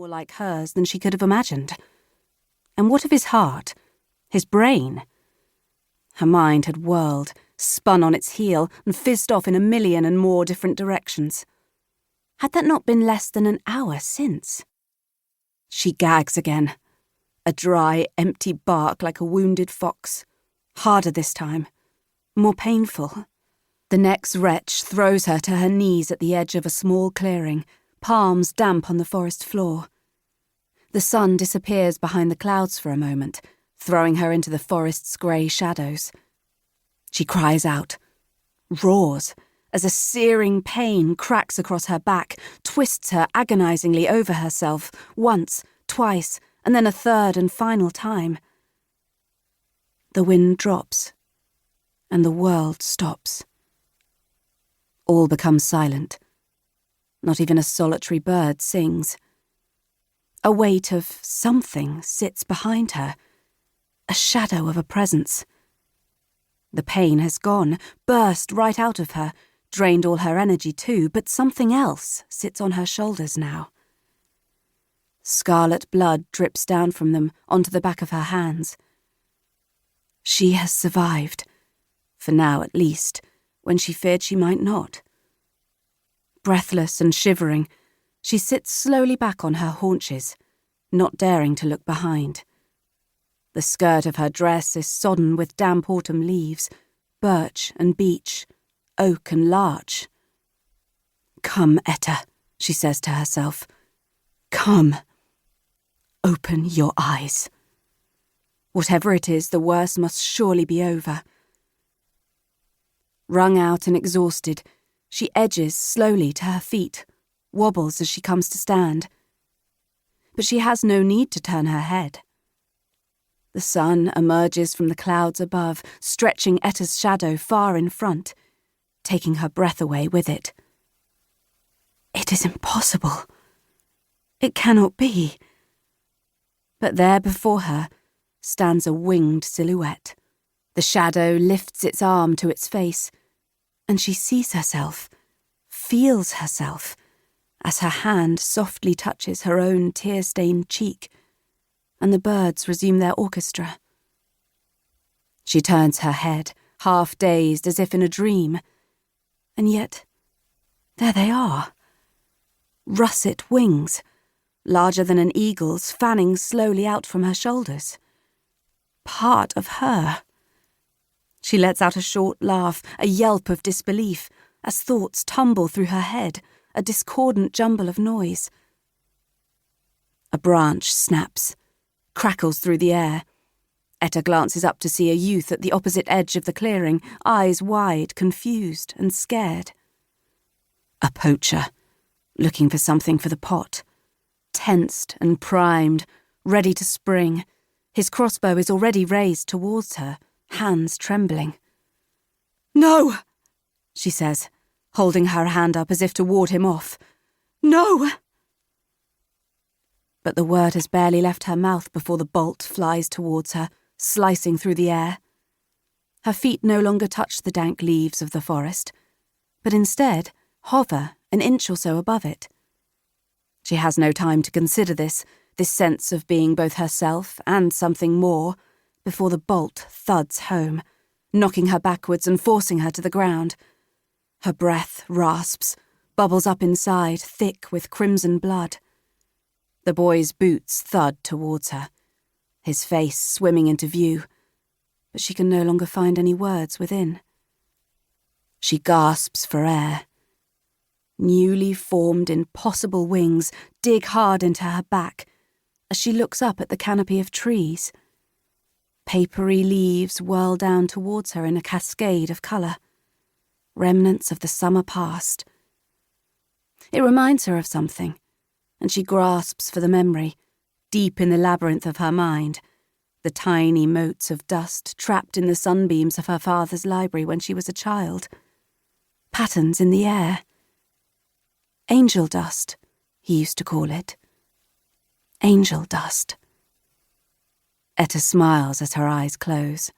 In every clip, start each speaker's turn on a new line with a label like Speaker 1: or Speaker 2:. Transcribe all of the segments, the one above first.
Speaker 1: like hers than she could have imagined. And what of his heart? His brain? Her mind had whirled, spun on its heel, and fizzed off in a million and more different directions. Had that not been less than an hour since? She gags again. A dry, empty bark like a wounded fox. Harder this time. More painful. The next retch throws her to her knees at the edge of a small clearing, palms damp on the forest floor. The sun disappears behind the clouds for a moment, throwing her into the forest's grey shadows. She cries out, roars, as a searing pain cracks across her back, twists her agonizingly over herself, once, twice, and then a third and final time. The wind drops, and the world stops. All becomes silent. Not even a solitary bird sings. A weight of something sits behind her, a shadow of a presence. The pain has gone, burst right out of her, drained all her energy too, but something else sits on her shoulders now. Scarlet blood drips down from them onto the back of her hands. She has survived, for now at least, when she feared she might not. Breathless and shivering, she sits slowly back on her haunches, not daring to look behind. The skirt of her dress is sodden with damp autumn leaves, birch and beech, oak and larch. "Come, Etta," she says to herself. "Come. Open your eyes. Whatever it is, the worst must surely be over." Wrung out and exhausted, she edges slowly to her feet, wobbles as she comes to stand. But she has no need to turn her head. The sun emerges from the clouds above, stretching Etta's shadow far in front, taking her breath away with it. It is impossible. It cannot be. But there before her stands a winged silhouette. The shadow lifts its arm to its face, and she sees herself, feels herself, as her hand softly touches her own tear-stained cheek, and the birds resume their orchestra. She turns her head, half dazed as if in a dream, and yet there they are. Russet wings, larger than an eagle's, fanning slowly out from her shoulders. Part of her. She lets out a short laugh, a yelp of disbelief, as thoughts tumble through her head, a discordant jumble of noise. A branch snaps, crackles through the air. Etta glances up to see a youth at the opposite edge of the clearing, eyes wide, confused and scared. A poacher, looking for something for the pot. Tensed and primed, ready to spring. His crossbow is already raised towards her, hands trembling. "No!" she says, holding her hand up as if to ward him off. "No!" But the word has barely left her mouth before the bolt flies towards her, slicing through the air. Her feet no longer touch the dank leaves of the forest, but instead hover an inch or so above it. She has no time to consider this sense of being both herself and something more, before the bolt thuds home, knocking her backwards and forcing her to the ground. Her breath rasps, bubbles up inside, thick with crimson blood. The boy's boots thud towards her, his face swimming into view, but she can no longer find any words within. She gasps for air. Newly formed impossible wings dig hard into her back as she looks up at the canopy of trees. Papery leaves whirl down towards her in a cascade of colour, remnants of the summer past. It reminds her of something, and she grasps for the memory, deep in the labyrinth of her mind, the tiny motes of dust trapped in the sunbeams of her father's library when she was a child. Patterns in the air. Angel dust, he used to call it. Angel dust. Etta smiles as her eyes close,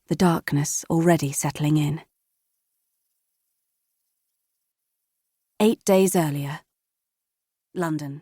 Speaker 1: the darkness already settling in. 8 days earlier. London.